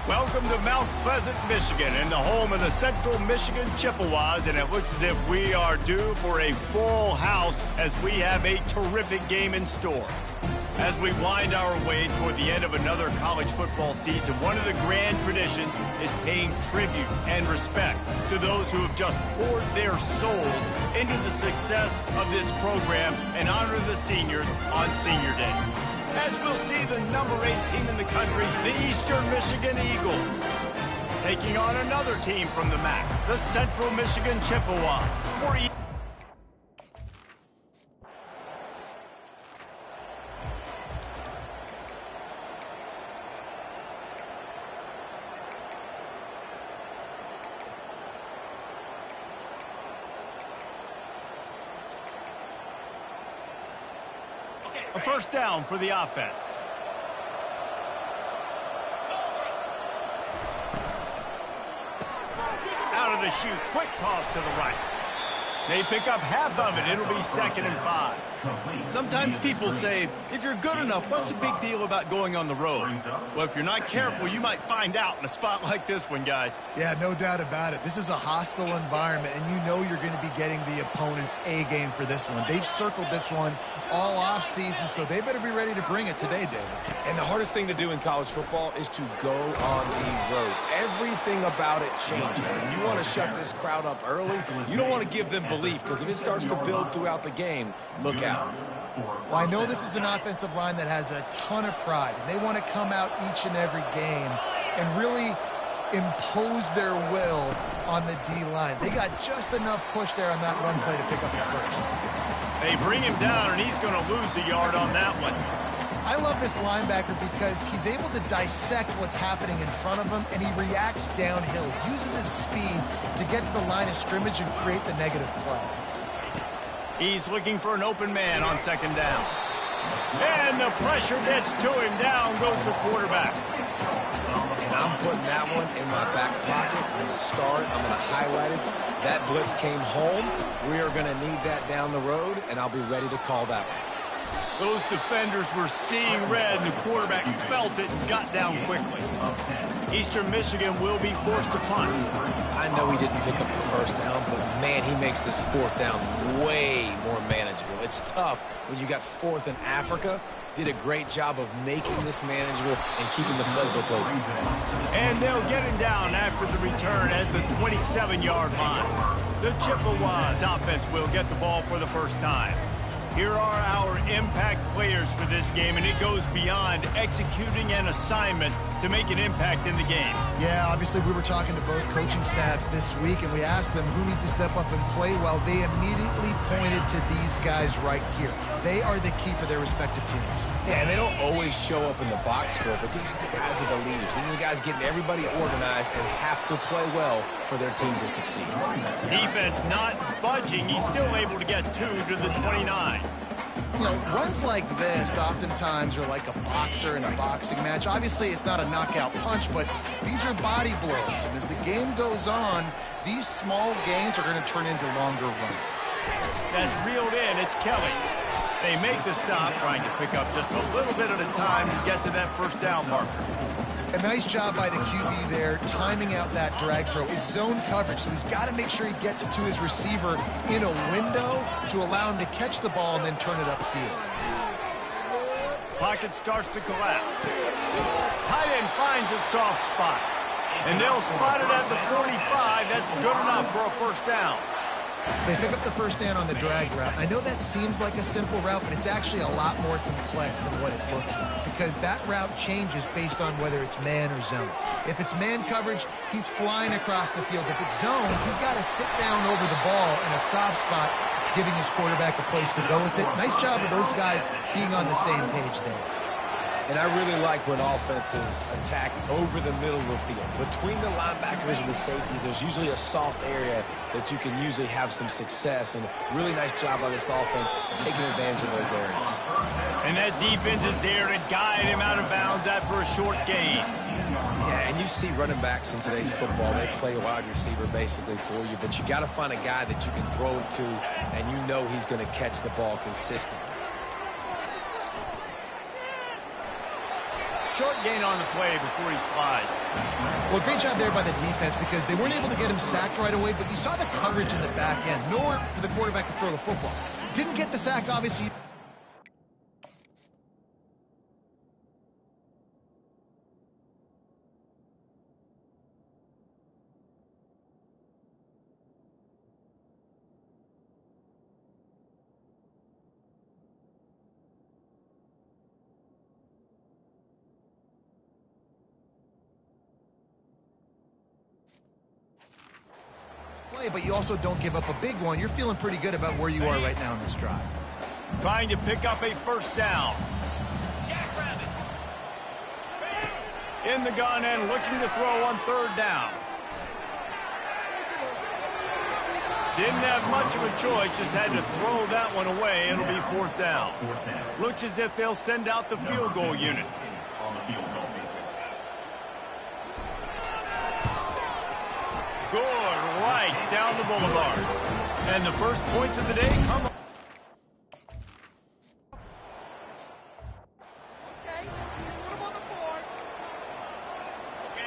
Welcome to Mount Pleasant, Michigan, and the home of the Central Michigan Chippewas, and it looks as if we are due for a full house as we have a terrific game in store. As we wind our way toward the end of another college football season, one of the grand traditions is paying tribute and respect to those who have just poured their souls into the success of this program and honor the seniors on Senior Day. As we'll see the number 8 team in the country, the Eastern Michigan Eagles, taking on another team from the MAC, the Central Michigan Chippewas. A first down for the offense. Out of the chute, quick toss to the right. They pick up half of it. It'll be 2nd and 5. Sometimes people say, if you're good enough, what's the big deal about going on the road? Well, if you're not careful, you might find out in a spot like this one, guys. Yeah, no doubt about it. This is a hostile environment, and you know you're going to be getting the opponent's A game for this one. They've circled this one all offseason, so they better be ready to bring it today, David. And the hardest thing to do in college football is to go on the road. Everything about it changes, and you want to shut this crowd up early. You don't want to give them belief, because if it starts to build throughout the game, look out. Well, I know this is an offensive line that has a ton of pride. They want to come out each and every game and really impose their will on the D-line. They got just enough push there on that run play to pick up the first. They bring him down, and he's going to lose a yard on that one. I love this linebacker because he's able to dissect what's happening in front of him, and he reacts downhill, uses his speed to get to the line of scrimmage and create the negative play. He's looking for an open man on 2nd down. And the pressure gets to him. Down goes the quarterback. And I'm putting that one in my back pocket. I'm going to start. I'm going to highlight it. That blitz came home. We are going to need that down the road, and I'll be ready to call that one. Those defenders were seeing red, and the quarterback felt it and got down quickly. Eastern Michigan will be forced to punt. I know he didn't pick up the first down, but, man, he makes this 4th down way more manageable. It's tough when you got 4th in Africa. Did a great job of making this manageable and keeping the playbook open. And they'll get him down after the return at the 27-yard line. The Chippewas offense will get the ball for the first time. Here are our impact players for this game, and it goes beyond executing an assignment to make an impact in the game. Yeah, obviously we were talking to both coaching staffs this week, and we asked them who needs to step up and play well. They immediately pointed to these guys right here. They are the key for their respective teams. Yeah, and they don't always show up in the box score, but these are the guys that are the leaders. These are the guys getting everybody organized and have to play well for their team to succeed. Defense not budging. He's still able to get 2 to the 29. You know, runs like this oftentimes are like a boxer in a boxing match. Obviously, it's not a knockout punch, but these are body blows. And as the game goes on, these small gains are going to turn into longer runs. That's reeled in. It's Kelly. They make the stop, trying to pick up just a little bit at a time to get to that first down marker. A nice job by the QB there, timing out that drag throw. It's zone coverage, so he's got to make sure he gets it to his receiver in a window to allow him to catch the ball and then turn it upfield. Pocket starts to collapse. Tight end finds a soft spot. And they'll spot it at the 45. That's good enough for a first down. They pick up the first down on the drag route. I know that seems like a simple route, but it's actually a lot more complex than what it looks like because that route changes based on whether it's man or zone. If it's man coverage, he's flying across the field. If it's zone, he's got to sit down over the ball in a soft spot, giving his quarterback a place to go with it. Nice job of those guys being on the same page there. And I really like when offenses attack over the middle of the field. Between the linebackers and the safeties, there's usually a soft area that you can usually have some success. And really nice job by this offense taking advantage of those areas. And that defense is there to guide him out of bounds after a short gain. Yeah, and you see running backs in today's football, they play a wide receiver basically for you, but you got to find a guy that you can throw it to, and you know he's going to catch the ball consistently. Short gain on the play before he slides. Well, great job there by the defense because they weren't able to get him sacked right away, but you saw the coverage in the back end. Nowhere for the quarterback to throw the football. Didn't get the sack, obviously. But you also don't give up a big one. You're feeling pretty good about where you are right now in this drive. Trying to pick up a first down. In the gun and looking to throw on third down. Didn't have much of a choice, just had to throw that one away. It'll be fourth down. Looks as if they'll send out the field goal unit. Good, right down the boulevard. And the first points of the day come on.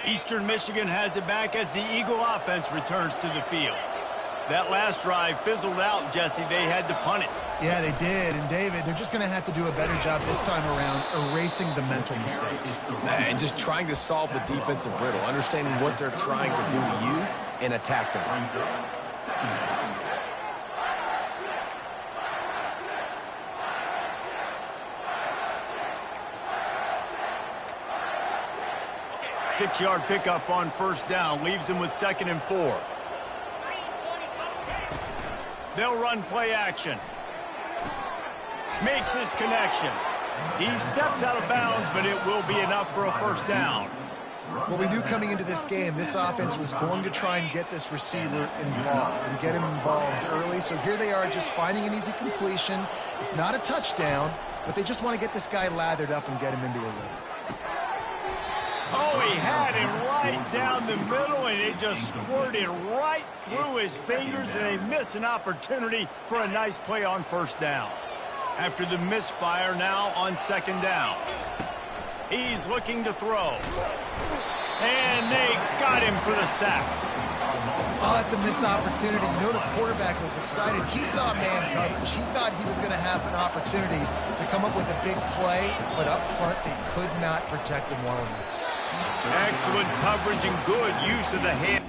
Eastern Michigan has it back as the Eagle offense returns to the field. That last drive fizzled out, Jesse. They had to punt it. Yeah, they did. And, David, they're just going to have to do a better job this time around erasing the mental mistakes. And just trying to solve the defensive riddle, understanding what they're trying to do to you and attack them. Six-yard pickup on first down. Leaves them with 2nd and 4. They'll run play action. Makes his connection. He steps out of bounds, but it will be enough for a first down. Well, we knew coming into this game, this offense was going to try and get this receiver involved and get him involved early. So here they are just finding an easy completion. It's not a touchdown, but they just want to get this guy lathered up and get him into a rhythm. Oh, he had him right down the middle, and it just squirted right through his fingers, and they miss an opportunity for a nice play on first down. After the misfire, now on 2nd down. He's looking to throw. And they got him for the sack. Oh, that's a missed opportunity. You know the quarterback was excited. He saw man coverage. He thought he was going to have an opportunity to come up with a big play, but up front they could not protect him well enough. Excellent coverage and good use of the hand.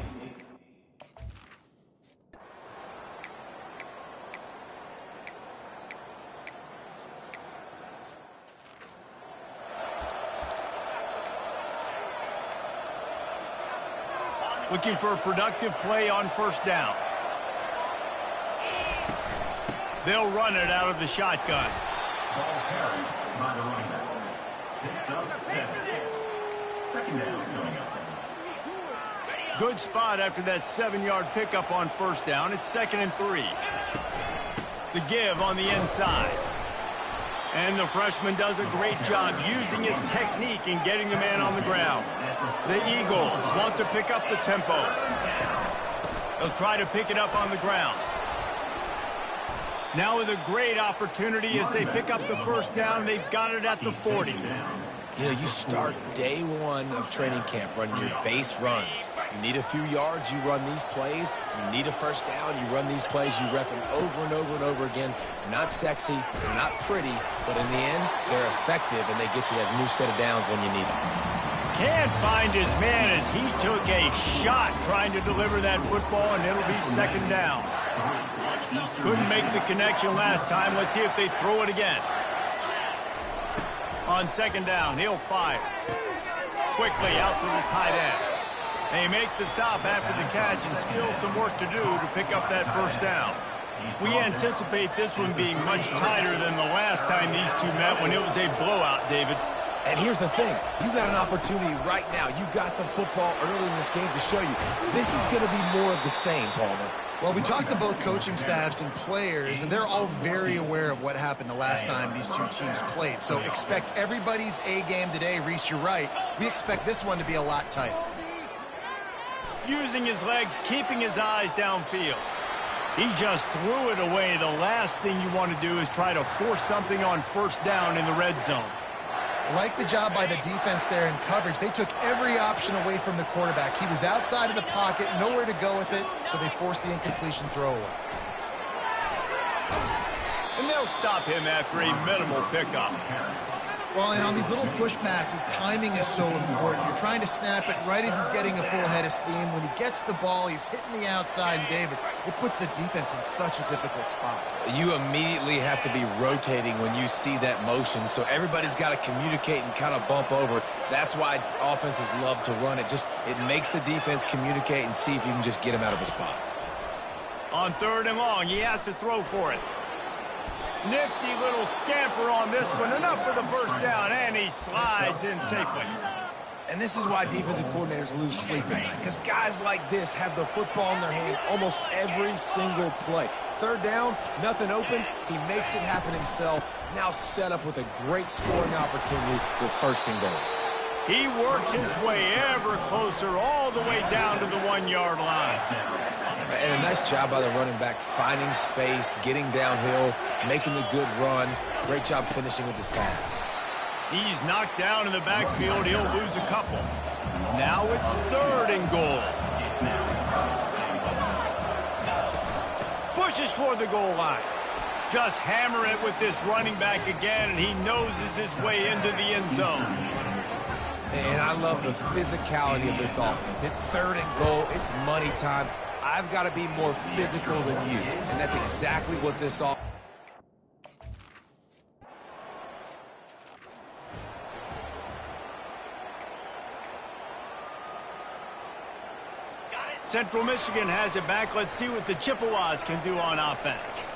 Looking for a productive play on first down. They'll run it out of the shotgun. Ball carried by the running back. Picks up 7. 2nd down coming up. Good spot after that 7-yard pickup on first down. It's 2nd and 3. The give on the inside. And the freshman does a great job using his technique and getting the man on the ground. The Eagles want to pick up the tempo. They'll try to pick it up on the ground. Now with a great opportunity as they pick up the first down. They've got it at the 40. You know, you start day one of training camp running your base runs. You need a few yards, you run these plays. You need a first down, you run these plays. You rep them over and over and over again. They're not sexy, they're not pretty, but in the end, they're effective, and they get you that new set of downs when you need them. Can't find his man as he took a shot trying to deliver that football, and it'll be 2nd down. Couldn't make the connection last time. Let's see if they throw it again. On 2nd down, he'll fire. Quickly out to the tight end. They make the stop after the catch, and still some work to do to pick up that first down. We anticipate this one being much tighter than the last time these two met when it was a blowout, David. And here's the thing. You got an opportunity right now. You got the football early in this game to show you. This is going to be more of the same, Palmer. Well, we talked to both coaching staffs and players, and they're all very aware of what happened the last time these two teams played. So expect everybody's A game today. Reese, you're right. We expect this one to be a lot tighter. Using his legs, keeping his eyes downfield. He just threw it away. The last thing you want to do is try to force something on first down in the red zone. Like the job by the defense there in coverage. They took every option away from the quarterback. He was outside of the pocket, nowhere to go with it, so they forced the incompletion throwaway. And they'll stop him after a minimal pickup. Well, and on these little push passes, timing is so important. You're trying to snap it right as he's getting a full head of steam. When he gets the ball, he's hitting the outside, and David, it puts the defense in such a difficult spot. You immediately have to be rotating when you see that motion, so everybody's got to communicate and kind of bump over. That's why offenses love to run it. It makes the defense communicate and see if you can just get him out of the spot. On 3rd and long, he has to throw for it. Nifty little scamper on this one. Enough for the first down, and he slides in safely. And this is why defensive coordinators lose sleep at night, because guys like this have the football in their hand almost every single play. 3rd down, nothing open. He makes it happen himself. Now set up with a great scoring opportunity with 1st and goal. He works his way ever closer all the way down to the 1-yard line. And a nice job by the running back, finding space, getting downhill, making a good run. Great job finishing with his pass. He's knocked down in the backfield. He'll lose a couple. Now it's 3rd and goal. Pushes for the goal line. Just hammer it with this running back again, and he noses his way into the end zone. And I love the physicality of this offense. It's 3rd and goal. It's money time. I've got to be more physical than you. And that's exactly what this offense. Central Michigan has it back. Let's see what the Chippewas can do on offense.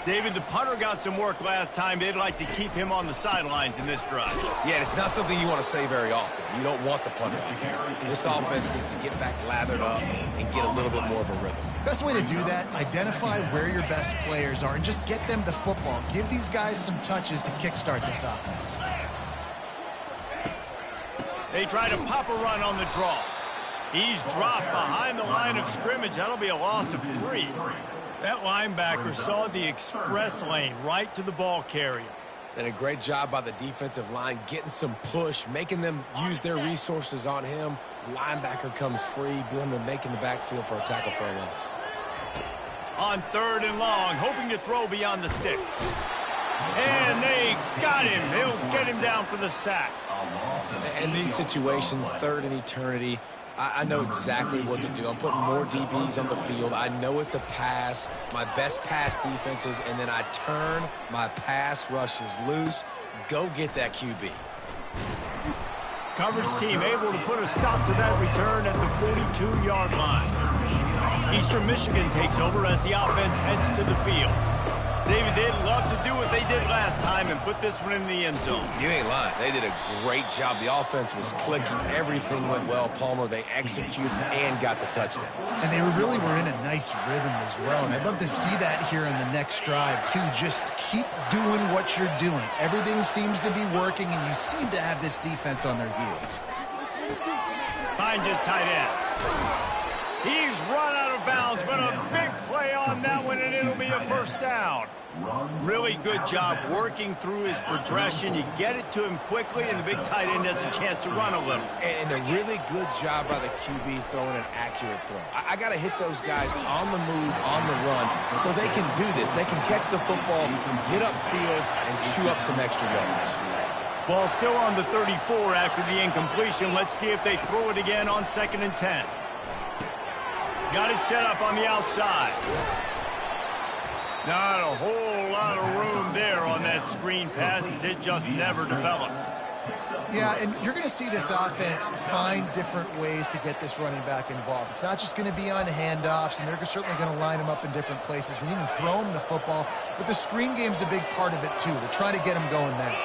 David, the punter got some work last time. They'd like to keep him on the sidelines in this drive. Yeah, it's not something you want to say very often. You don't want the punter. This offense needs to get back lathered up and get a little bit more of a rhythm. Best way to do that, identify where your best players are and just get them the football. Give these guys some touches to kickstart this offense. They try to pop a run on the draw. He's dropped behind the line of scrimmage. That'll be a loss of 3. That linebacker saw the express lane right to the ball carrier. And a great job by the defensive line getting some push, making them use their resources on him. Linebacker comes free, boom, and making the backfield for a tackle for a loss. On 3rd and long, hoping to throw beyond the sticks. And they got him. He'll get him down for the sack. In these situations, 3rd and eternity, I know exactly what to do. I'm putting more DBs on the field. I know it's a pass, my best pass defenses, and then I turn my pass rushes loose. Go get that QB. Coverage team able to put a stop to that return at the 42-yard line. Eastern Michigan takes over as the offense heads to the field. David, they'd love to do what they did last time and put this one in the end zone. You ain't lying. They did a great job. The offense was clicking. Everything went well, Palmer. They executed and got the touchdown. And they really were in a nice rhythm as well. And I'd love to see that here in the next drive, too. Just keep doing what you're doing. Everything seems to be working, and you seem to have this defense on their heels. Finds his tight end. He's run out of bounds, but a big play on that one, and it'll be a first down. Really good job working through his progression. You get it to him quickly, and the big tight end has a chance to run a little. And a really good job by the QB throwing an accurate throw. I got to hit those guys on the move, on the run, so they can do this. They can catch the football, get upfield, and chew up some extra yards. Ball still on the 34 after the incompletion. Let's see if they throw it again on 2nd and 10. Got it set up on the outside. Not a whole lot of room there on that screen pass as it just never developed. Yeah, and you're going to see this offense find different ways to get this running back involved. It's not just going to be on handoffs, and they're certainly going to line him up in different places and even throw him the football. But the screen game's a big part of it, too. They're trying to get him going there.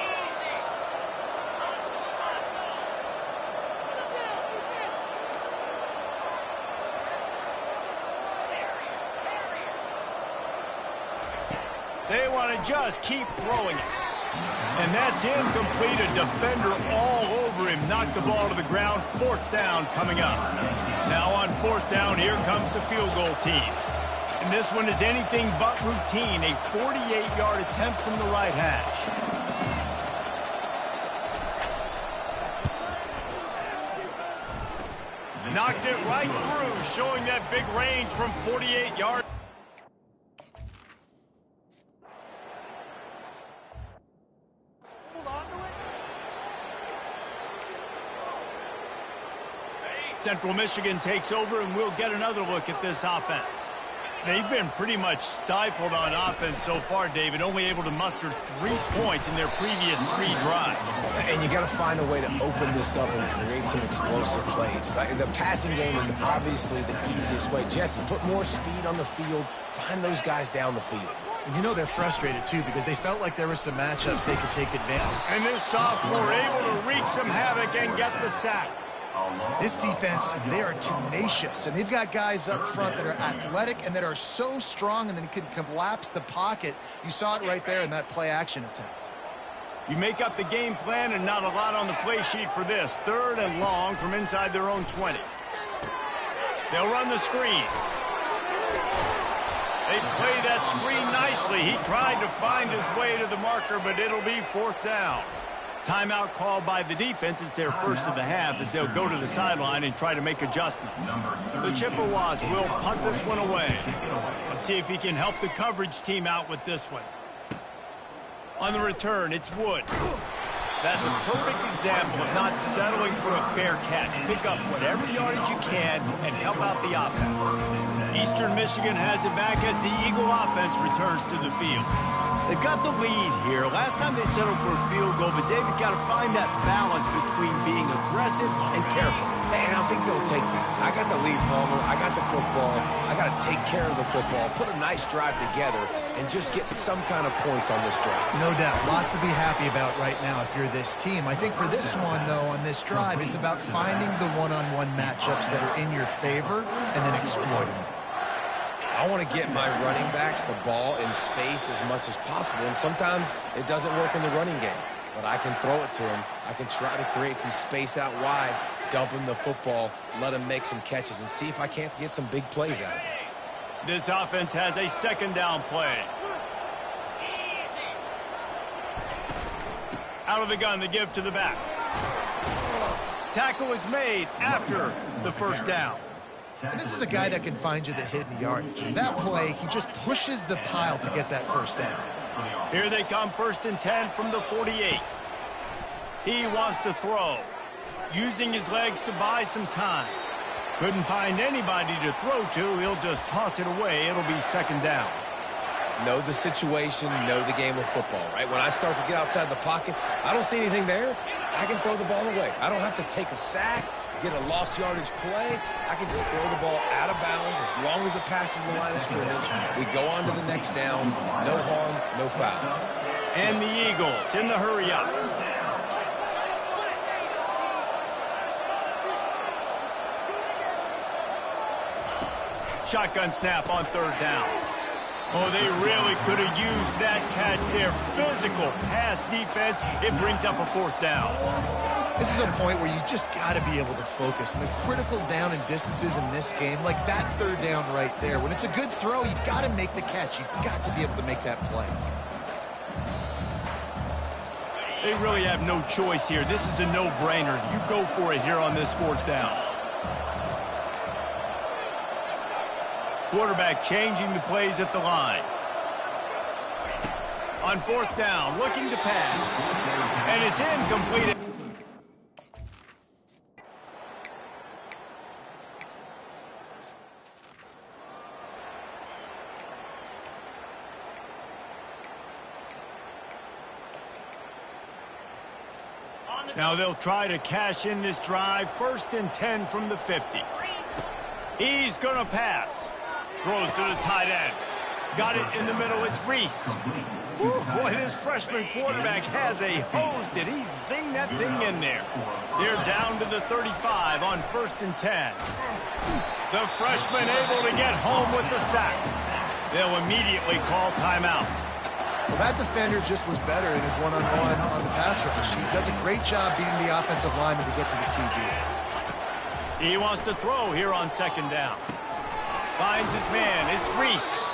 They want to just keep throwing it. And that's incomplete. A defender all over him. Knocked the ball to the ground. 4th down coming up. Now on 4th down, here comes the field goal team. And this one is anything but routine. A 48-yard attempt from the right hash. Knocked it right through, showing that big range from 48 yards. Central Michigan takes over, and we'll get another look at this offense. They've been pretty much stifled on offense so far, David, only able to muster 3 points in their previous 3 drives. And you got to find a way to open this up and create some explosive plays. The passing game is obviously the easiest way. Jesse, put more speed on the field, find those guys down the field. And you know they're frustrated, too, because they felt like there were some matchups they could take advantage. And this sophomore able to wreak some havoc and get the sack. This defense, they are tenacious, and they've got guys up front that are athletic and that are so strong and then can collapse the pocket. You saw it right there in that play-action attempt. You make up the game plan and not a lot on the play sheet for this. 3rd and long from inside their own 20. They'll run the screen. They play that screen nicely. He tried to find his way to the marker, but it'll be 4th down. Timeout called by the defense. It's their first of the half as they'll go to the sideline and try to make adjustments. The Chippewas will punt this one away. Let's see if he can help the coverage team out with this one. On the return, it's Wood. That's a perfect example of not settling for a fair catch. Pick up whatever yardage you can and help out the offense. Eastern Michigan has it back as the Eagle offense returns to the field. They've got the lead here. Last time they settled for a field goal, but David got to find that balance between being aggressive and careful. And I think they'll take that. I got the lead, Palmer. I got the football. I got to take care of the football, put a nice drive together, and just get some kind of points on this drive. No doubt. Lots to be happy about right now if you're this team. I think for this one, though, on this drive, it's about finding the one-on-one matchups that are in your favor and then exploiting them. I want to get my running backs the ball in space as much as possible, and sometimes it doesn't work in the running game. But I can throw it to him. I can try to create some space out wide, dump him the football, let him make some catches, and see if I can't get some big plays out of him. This offense has a 2nd down play. Out of the gun to give to the back. Tackle is made after the 1st down. And this is a guy that can find you the hidden yardage. That play, he just pushes the pile to get that 1st down. Here they come, 1st and 10 from the 48. He wants to throw, using his legs to buy some time. Couldn't find anybody to throw to. He'll just toss it away. It'll be 2nd down. Know the situation, know the game of football, right? When I start to get outside the pocket, I don't see anything there. I can throw the ball away. I don't have to take a sack, get a lost yardage play. I can just throw the ball out of bounds as long as it passes the line of scrimmage. We go on to the next down. No harm, no foul. And the Eagles in the hurry up. Shotgun snap on 3rd down. Oh, they really could have used that catch there. Physical pass defense. It brings up a 4th down. This is a point where you just got to be able to focus. And the critical down and distances in this game, like that 3rd down right there, when it's a good throw, you've got to make the catch. You've got to be able to make that play. They really have no choice here. This is a no-brainer. You go for it here on this 4th down. Quarterback changing the plays at the line. On 4th down, looking to pass. And it's incomplete. Now they'll try to cash in this drive. 1st and 10 from the 50. He's going to pass. Throws to the tight end. Got it in the middle. It's Reese. Whew, boy, this freshman quarterback has a hose. Did he zing that thing in there? They're down to the 35 on 1st and 10. The freshman able to get home with the sack. They'll immediately call timeout. Well, that defender just was better in his one-on-one on the pass rush. He does a great job beating the offensive lineman to get to the QB. He wants to throw here on 2nd down. Finds his man. It's Reese.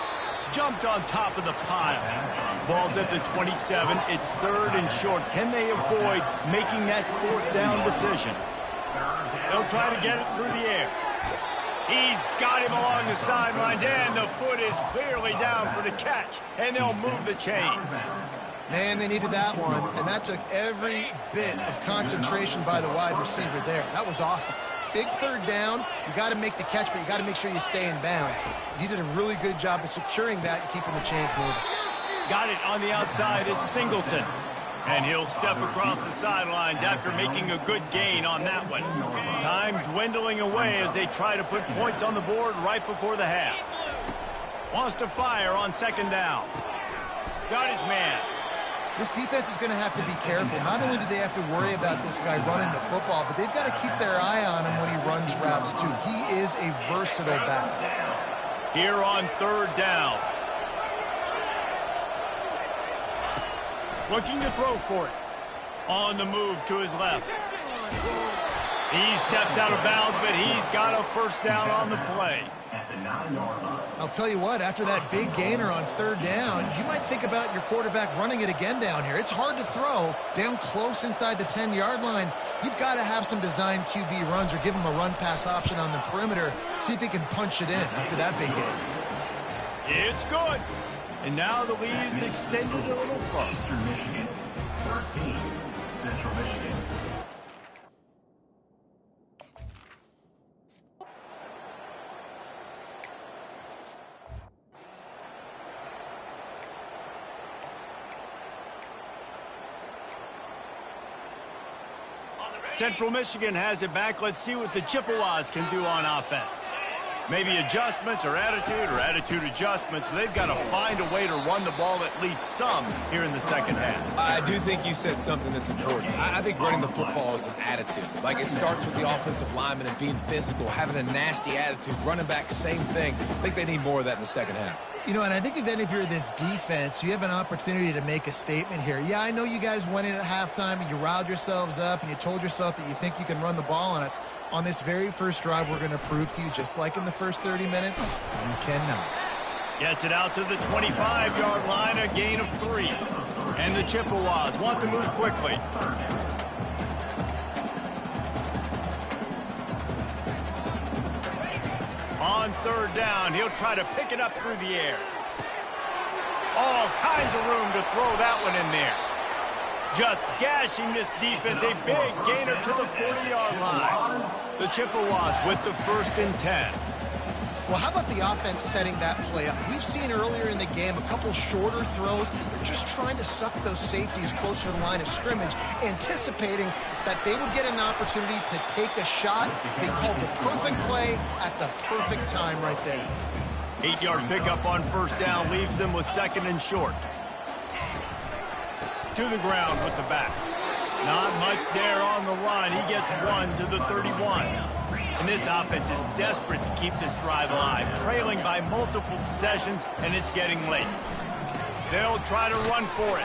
Jumped on top of the pile. Ball's at the 27. It's 3rd and short. Can they avoid making that 4th down decision? They'll try to get it through the air. He's got him along the sidelines, and the foot is clearly down for the catch, and they'll move the chains. Man, they needed that one, and that took every bit of concentration by the wide receiver there. That was awesome. Big third down. You got to make the catch, but you got to make sure you stay in bounds. He did a really good job of securing that and keeping the chains moving. Got it on the outside. It's Singleton. And he'll step across the sidelines after making a good gain on that one. Time dwindling away as they try to put points on the board right before the half. Wants to fire on second down. Got his man. This defense is going to have to be careful. Not only do they have to worry about this guy running the football, but they've got to keep their eye on him when he runs routes too. He is a versatile back. Here on third down. Looking to throw for it. On the move to his left. He steps out of bounds, but he's got a first down on the play. I'll tell you what, after that big gainer on third down, you might think about your quarterback running it again down here. It's hard to throw down close inside the 10-yard line. You've got to have some designed QB runs or give him a run-pass option on the perimeter. See if he can punch it in after that big gain. It's good. And now the lead is extended a little further. Eastern Michigan, 13, Central Michigan. Central Michigan has it back. Let's see what the Chippewas can do on offense. Maybe adjustments or attitude adjustments, but they've got to find a way to run the ball at least some here in the second half. I do think you said something that's important. I think running the football is an attitude. Like, it starts with the offensive lineman and being physical, having a nasty attitude. Running back, same thing. I think they need more of that in the second half. You know, and I think if you're this defense, you have an opportunity to make a statement here. Yeah, I know you guys went in at halftime and you riled yourselves up and you told yourself that you think you can run the ball on us. On this very first drive, we're going to prove to you, just like in the first 30 minutes, you cannot. Gets it out to the 25-yard line, a gain of 3. And the Chippewas want to move quickly. On third down, he'll try to pick it up through the air. All kinds of room to throw that one in there. Just gashing this defense, a big gainer to the 40-yard line. The Chippewas with the 1st and 10. Well, how about the offense setting that play up? We've seen earlier in the game a couple shorter throws. They're just trying to suck those safeties closer to the line of scrimmage, anticipating that they would get an opportunity to take a shot. They called the perfect play at the perfect time right there. 8-yard pickup on first down leaves them with 2nd and short. To the ground with the back. Not much there on the line. He gets 1 to the 31. And this offense is desperate to keep this drive alive, trailing by multiple possessions, and it's getting late. They'll try to run for it.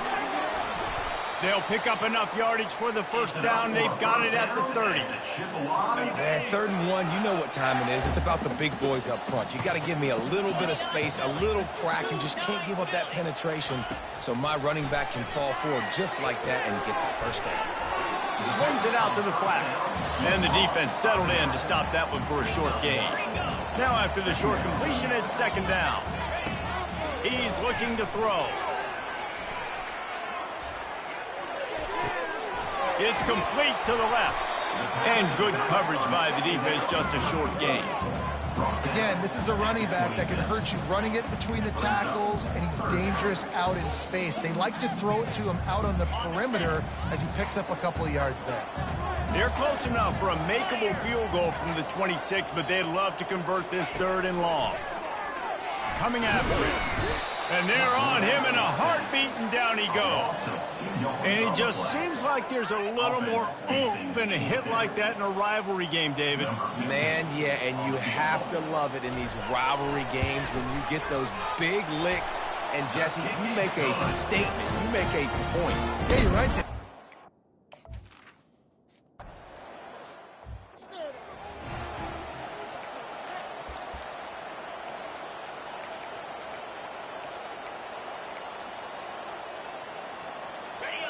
They'll pick up enough yardage for the first down. They've got it at the 30. Man, 3rd and 1, you know what time it is. It's about the big boys up front. You got to give me a little bit of space, a little crack. You just can't give up that penetration so my running back can fall forward just like that and get the first down. Swings it out to the flat. And the defense settled in to stop that one for a short gain. Now after the short completion, it's 2nd down. He's looking to throw. It's complete to the left. And good coverage by the defense, just a short gain. Again, this is a running back that can hurt you running it between the tackles, and he's dangerous out in space. They like to throw it to him out on the perimeter as he picks up a couple of yards there. They're close enough for a makeable field goal from the 26, but they'd love to convert this 3rd and long. Coming after him. And they're on him in a heartbeat, and down he goes. And it just seems like there's a little more oomph in a hit like that in a rivalry game, David. Man, yeah, and you have to love it in these rivalry games when you get those big licks. And, Jesse, you make a statement. You make a point. Yeah, you're right, Dave.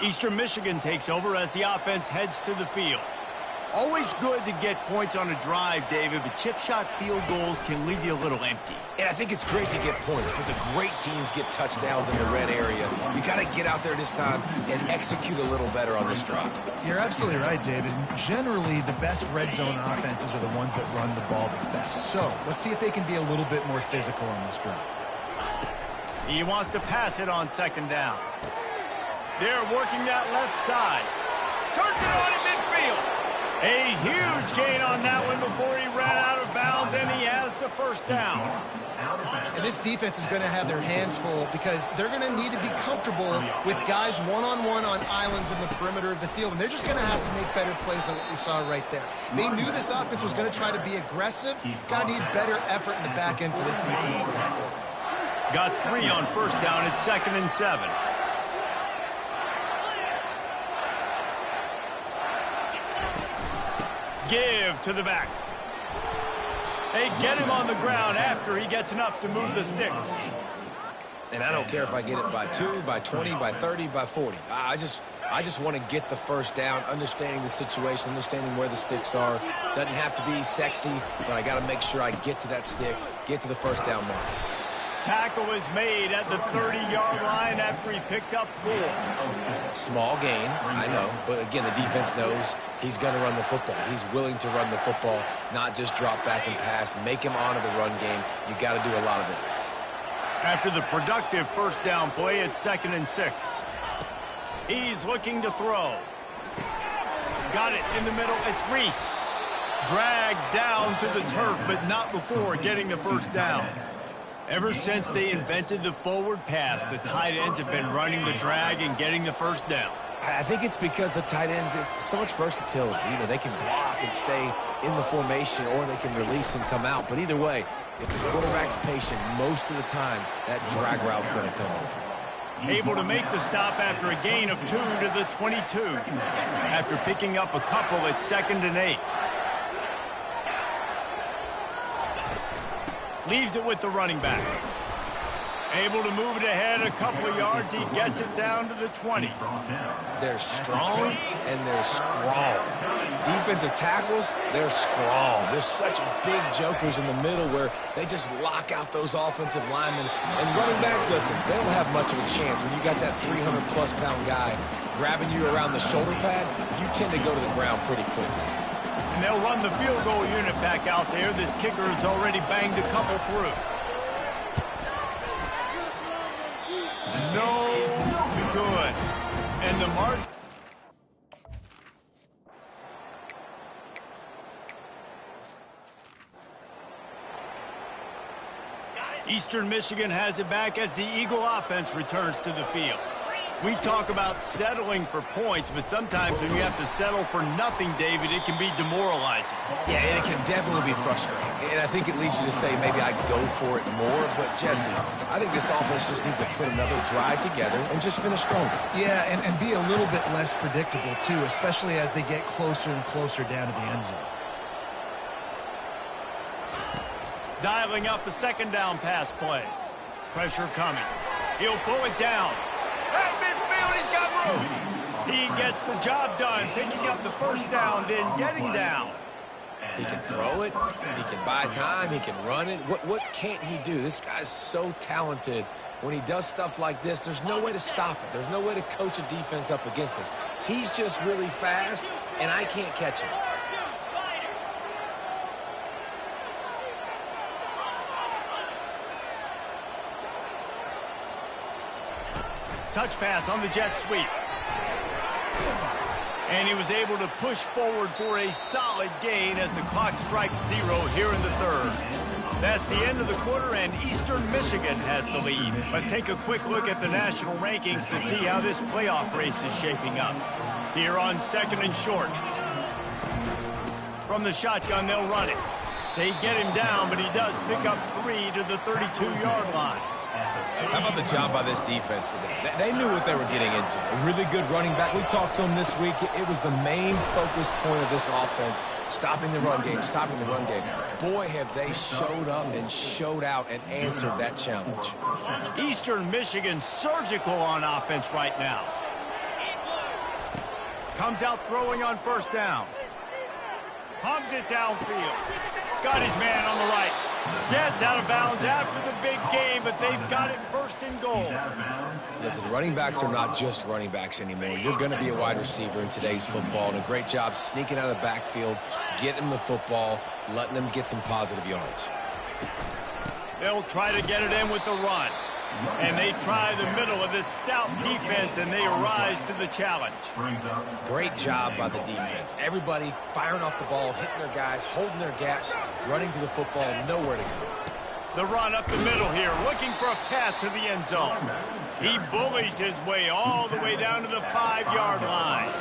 Eastern Michigan takes over as the offense heads to the field. Always good to get points on a drive, David, but chip shot field goals can leave you a little empty. And I think it's great to get points, but the great teams get touchdowns in the red area. You got to get out there this time and execute a little better on this drive. You're absolutely right, David. Generally, the best red zone offenses are the ones that run the ball the best. So let's see if they can be a little bit more physical on this drive. He wants to pass it on second down. They're working that left side. Turns it on in midfield. A huge gain on that one before he ran out of bounds, and he has the first down. And this defense is going to have their hands full because they're going to need to be comfortable with guys one-on-one on islands in the perimeter of the field, and they're just going to have to make better plays than what we saw right there. They knew this offense was going to try to be aggressive. Got to need better effort in the back end for this defense going forward. Got 3 on first down. It's 2nd and 7. Give to the back. They get him on the ground after he gets enough to move the sticks. And I don't care if I get it by 2, by 20, by 30, by 40. I just want to get the first down, understanding the situation, understanding where the sticks are. Doesn't have to be sexy, but I got to make sure I get to that stick, get to the first down mark. Tackle is made at the 30-yard line after he picked up 4. Small gain, I know, but again, the defense knows he's going to run the football. He's willing to run the football, not just drop back and pass, make him honor the run game. You got to do a lot of this. After the productive first down play, it's 2nd and 6. He's looking to throw. Got it in the middle. It's Reese. Dragged down to the turf, but not before getting the first down. Ever since they invented the forward pass, the tight ends have been running the drag and getting the first down. I think it's because the tight ends is so much versatility. You know, they can block and stay in the formation, or they can release and come out. But either way, if the quarterback's patient, most of the time, that drag route's going to come open. Able to make the stop after a gain of 2 to the 22. After picking up a couple, it's 2nd and 8. Leaves it with the running back. Able to move it ahead a couple of yards. He gets it down to the 20. They're strong and they're strong. Defensive tackles, they're strong. There's such big jokers in the middle where they just lock out those offensive linemen. And running backs, listen, they don't have much of a chance. When you got that 300-plus pound guy grabbing you around the shoulder pad, you tend to go to the ground pretty quickly. And they'll run the field goal unit back out there. This kicker has already banged a couple through. No good. And the mark. Eastern Michigan has it back as the Eagle offense returns to the field. We talk about settling for points, but sometimes when you have to settle for nothing, David, it can be demoralizing. Yeah, and it can definitely be frustrating. And I think it leads you to say maybe I go for it more. But, Jesse, I think this offense just needs to put another drive together and just finish stronger. Yeah, and be a little bit less predictable, too, especially as they get closer and closer down to the end zone. Dialing up a 2nd down pass play. Pressure coming. He'll pull it down. At midfield, he's got room. He gets the job done, picking up the first down, then getting down. He can throw it. He can buy time. He can run it. What can't he do? This guy's so talented. When he does stuff like this, there's no way to stop it. There's no way to coach a defense up against this. He's just really fast, and I can't catch him. Touch pass on the jet sweep. And he was able to push forward for a solid gain as the clock strikes 0 here in the 3rd. That's the end of the quarter, and Eastern Michigan has the lead. Let's take a quick look at the national rankings to see how this playoff race is shaping up. Here on 2nd and short. From the shotgun, they'll run it. They get him down, but he does pick up 3 to the 32-yard line. How about the job by this defense today? They knew what they were getting into. A really good running back. We talked to him this week. It was the main focus point of this offense, stopping the run game, stopping the run game. Boy, have they showed up and showed out and answered that challenge. Eastern Michigan surgical on offense right now. Comes out throwing on first down. Pumps it downfield. Got his man on the right. Gets out of bounds after the big game, but they've got it first and goal. Listen, running backs are not just running backs anymore. You're going to be a wide receiver in today's football, and a great job sneaking out of the backfield, getting them the football, letting them get some positive yards. They'll try to get it in with the run. And they try the middle of this stout defense, and they rise to the challenge. Great job by the defense. Everybody firing off the ball, hitting their guys, holding their gaps, running to the football, nowhere to go. The run up the middle here, looking for a path to the end zone. He bullies his way all the way down to the 5-yard line.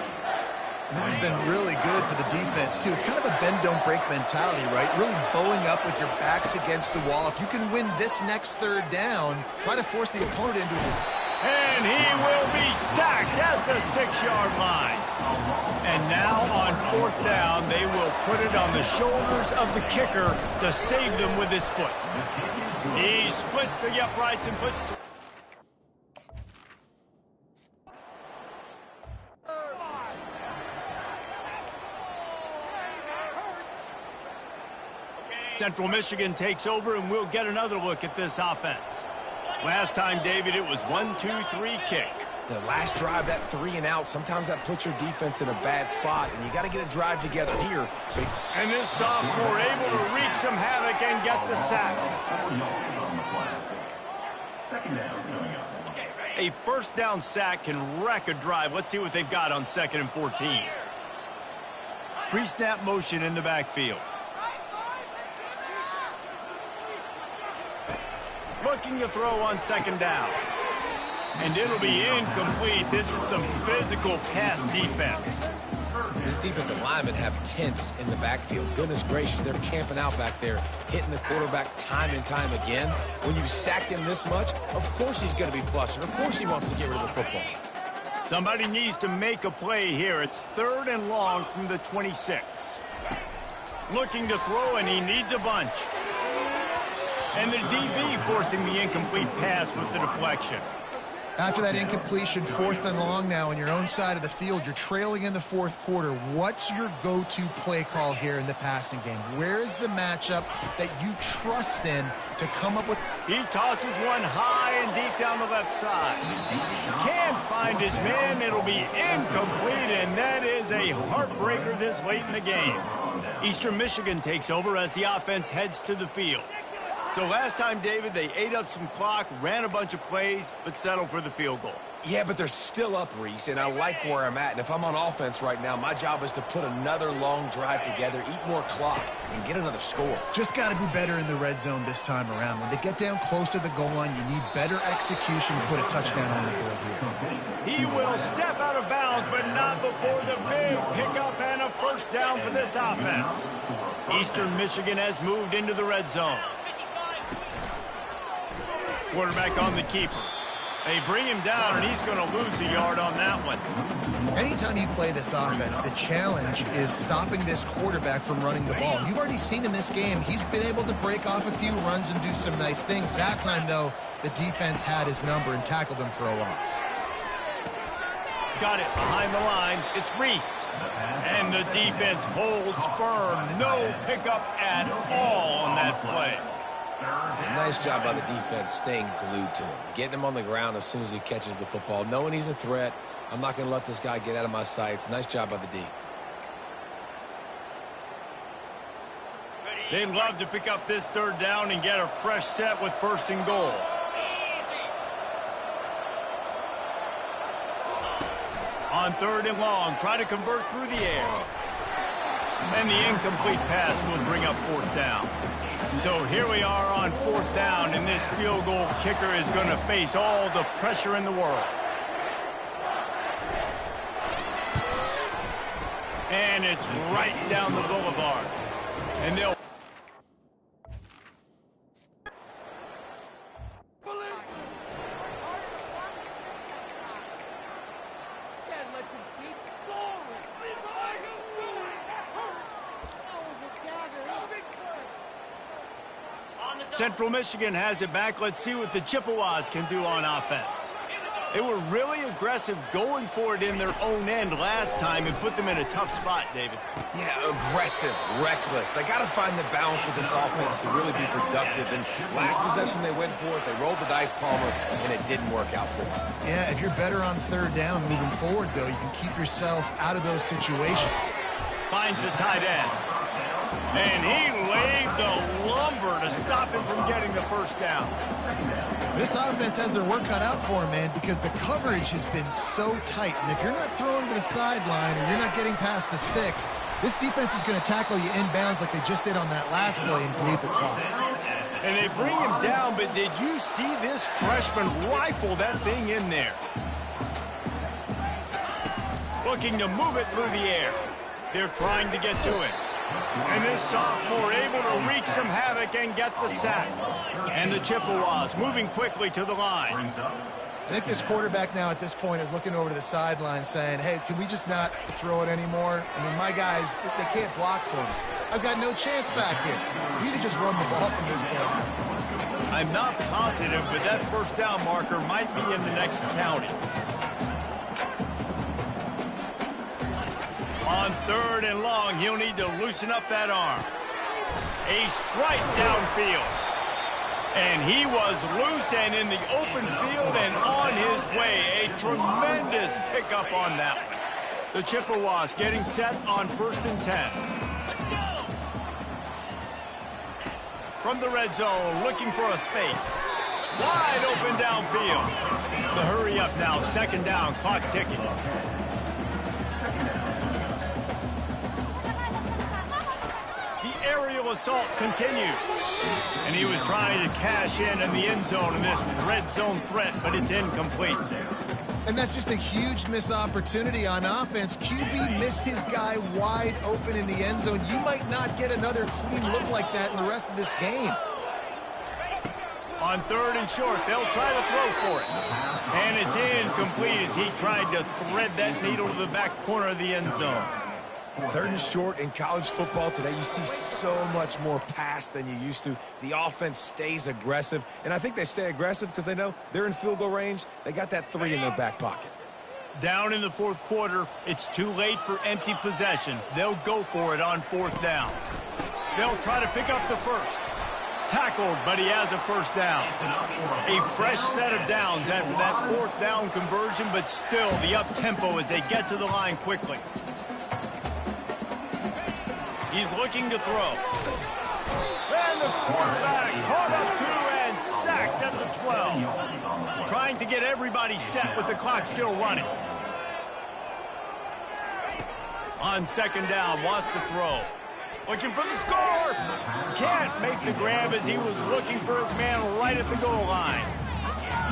This has been really good for the defense, too. It's kind of a bend-don't-break mentality, right? Really bowing up with your backs against the wall. If you can win this next third down, try to force the opponent into it. And he will be sacked at the 6-yard line. And now on 4th down, they will put it on the shoulders of the kicker to save them with his foot. He splits the uprights and puts... Central Michigan takes over, and we'll get another look at this offense. Last time, David, it was 1-2-3 kick. The last drive, that 3 and out, sometimes that puts your defense in a bad spot, and you got to get a drive together here. And this sophomore able to wreak some havoc and get the sack. Second down coming up. A first down sack can wreck a drive. Let's see what they've got on 2nd and 14. Pre-snap motion in the backfield. Looking to throw on 2nd down. And it'll be incomplete. This is some physical pass defense. This defensive linemen have tents in the backfield. Goodness gracious, they're camping out back there, hitting the quarterback time and time again. When you sacked him this much, of course he's going to be flustered. Of course he wants to get rid of the football. Somebody needs to make a play here. It's 3rd and long from the 26. Looking to throw, and he needs a bunch. And the DB forcing the incomplete pass with the deflection. After that incompletion, 4th and long now on your own side of the field, you're trailing in the 4th quarter. What's your go-to play call here in the passing game? Where is the matchup that you trust in to come up with? He tosses one high and deep down the left side. Can't find his man. It'll be incomplete, and that is a heartbreaker this late in the game. Eastern Michigan takes over as the offense heads to the field. So last time, David, they ate up some clock, ran a bunch of plays, but settled for the field goal. Yeah, but they're still up, Reese, and I like where I'm at. And if I'm on offense right now, my job is to put another long drive together, eat more clock, and get another score. Just got to be better in the red zone this time around. When they get down close to the goal line, you need better execution to put a touchdown on the board here. He will step out of bounds, but not before the big pickup and a first down for this offense. Eastern Michigan has moved into the red zone. Quarterback on the keeper. They bring him down, and he's going to lose a yard on that one. Anytime you play this offense, the challenge is stopping this quarterback from running the ball. You've already seen in this game, he's been able to break off a few runs and do some nice things. That time, though, the defense had his number and tackled him for a loss. Got it behind the line. It's Reese. And the defense holds firm. No pickup at all on that play. A nice job by the defense staying glued to him, getting him on the ground as soon as he catches the football, knowing he's a threat. I'm not going to let this guy get out of my sights. Nice job by the D. They'd love to pick up this 3rd down and get a fresh set with 1st and goal. On 3rd and long, try to convert through the air. And the incomplete pass will bring up 4th down. So here we are on 4th down, and this field goal kicker is going to face all the pressure in the world. And it's right down the boulevard. And they'll... Central Michigan has it back. Let's see what the Chippewas can do on offense. They were really aggressive going for it in their own end last time and put them in a tough spot, David. Yeah, aggressive, reckless. They got to find the balance with this offense to really be productive. And last possession they went for it, they rolled the dice, Palmer, and it didn't work out for them. Yeah, if you're better on third down moving forward, though, you can keep yourself out of those situations. Finds the tight end. And he laid the lumber to stop him from getting the first down. This offense has their work cut out for them, man, because the coverage has been so tight. And if you're not throwing to the sideline or you're not getting past the sticks, this defense is going to tackle you inbounds like they just did on that last play and bleed the clock. And they bring him down, but did you see this freshman rifle that thing in there? Looking to move it through the air. They're trying to get to it. And this sophomore able to wreak some havoc and get the sack. And the Chippewas moving quickly to the line. I think this quarterback now at this point is looking over to the sideline saying, hey, can we just not throw it anymore? I mean, my guys, they can't block for me. I've got no chance back here. We need to just run the ball from this point. I'm not positive, but that first down marker might be in the next county. On third and long, he'll need to loosen up that arm. A strike downfield. And he was loose and in the open field and on his way. A tremendous pickup on that one. The Chippewas getting set on 1st and 10. From the red zone, looking for a space. Wide open downfield. The hurry up now, 2nd down, clock ticking. Aerial assault continues. And he was trying to cash in the end zone in this red zone threat, but it's incomplete. And that's just a huge missed opportunity on offense. QB missed his guy wide open in the end zone. You might not get another clean look like that in the rest of this game. On 3rd and short, they'll try to throw for it. And it's incomplete as he tried to thread that needle to the back corner of the end zone. 3rd and short in college football today, you see so much more pass than you used to. The offense stays aggressive, and I think they stay aggressive because they know they're in field goal range. They got that 3 in their back pocket. Down in the 4th quarter, it's too late for empty possessions. They'll go for it on 4th down. They'll try to pick up the first. Tackled, but he has a first down. A fresh set of downs after that 4th down conversion, but still the up-tempo as they get to the line quickly. He's looking to throw. And the quarterback caught up to and sacked at the 12. Trying to get everybody set with the clock still running. On 2nd down, wants to throw. Looking for the score. Can't make the grab as he was looking for his man right at the goal line.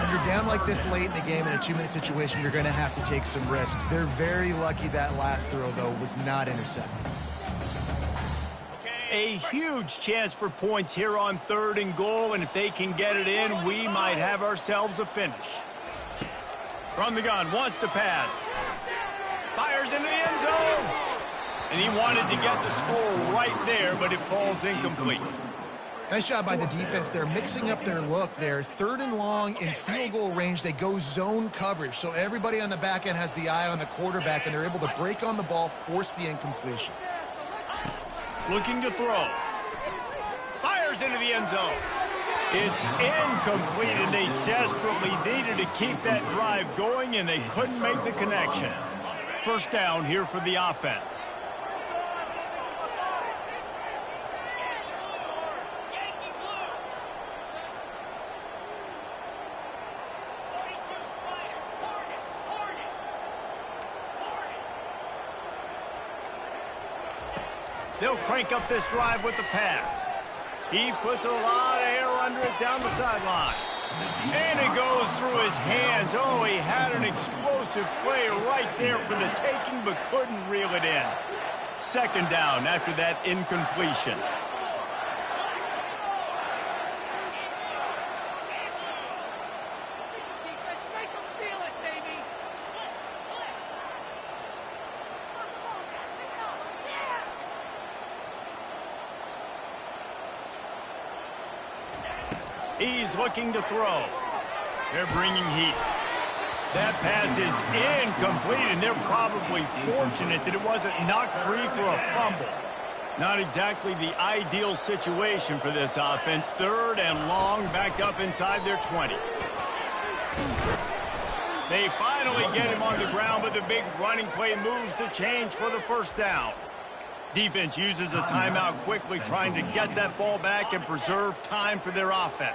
When you're down like this late in the game in a 2-minute situation, you're going to have to take some risks. They're very lucky that last throw, though, was not intercepted. A huge chance for points here on 3rd and goal, and if they can get it in, we might have ourselves a finish. From the gun, wants to pass. Fires into the end zone. And he wanted to get the score right there, but it falls incomplete. Nice job by the defense. They're mixing up their look there. 3rd and long in field goal range. They go zone coverage, so everybody on the back end has the eye on the quarterback, and they're able to break on the ball, force the incompletion. Looking to throw. Fires into the end zone. It's incomplete, and they desperately needed to keep that drive going, and they couldn't make the connection. First down here for the offense. They'll crank up this drive with the pass. He puts a lot of air under it down the sideline. And it goes through his hands. Oh, he had an explosive play right there for the taking, but couldn't reel it in. 2nd down after that incompletion. He's looking to throw. They're bringing heat. That pass is incomplete, and they're probably fortunate that it wasn't knocked free for a fumble. Not exactly the ideal situation for this offense. 3rd and long, backed up inside their 20. They finally get him on the ground, but the big running play moves the change for the first down. Defense uses a timeout quickly, trying to get that ball back and preserve time for their offense.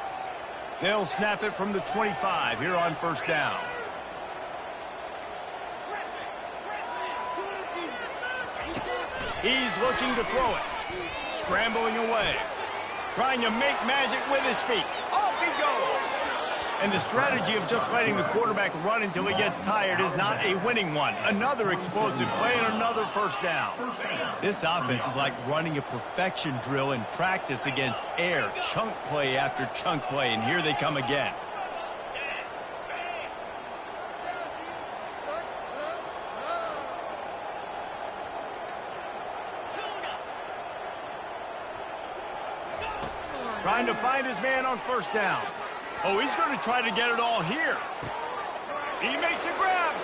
They'll snap it from the 25 here on first down. He's looking to throw it. Scrambling away. Trying to make magic with his feet. Off he goes. And the strategy of just letting the quarterback run until he gets tired is not a winning one. Another explosive play and another first down. This offense is like running a perfection drill in practice against air. Chunk play after chunk play, and here they come again. Trying to find his man on first down. Oh, he's going to try to get it all here. He makes a grab.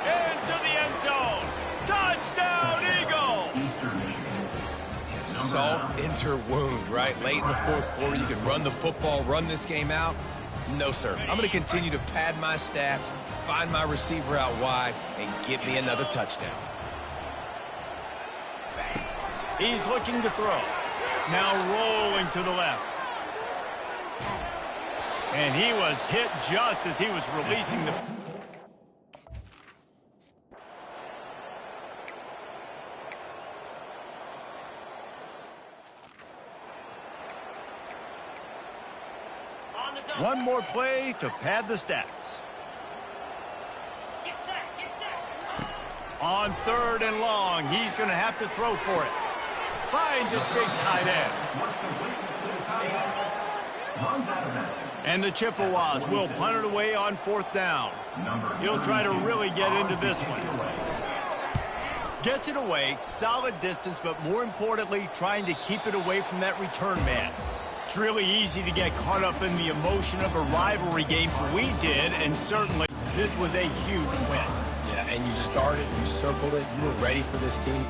Into the end zone. Touchdown, Eagle! Eastern Michigan. Salt into wound, right? Late in the 4th quarter, you can run the football, run this game out. No, sir. I'm going to continue to pad my stats, find my receiver out wide, and get me another touchdown. He's looking to throw. Now rolling to the left. And he was hit just as he was releasing the... One more play to pad the stats. On 3rd and long, he's going to have to throw for it. Finds his big tight end. And the Chippewas will punt it away on 4th down. He'll try to really get into this one. Gets it away, solid distance, but more importantly, trying to keep it away from that return man. It's really easy to get caught up in the emotion of a rivalry game. We did, and certainly this was a huge win. Yeah, and you started, you circled it, you were ready for this team.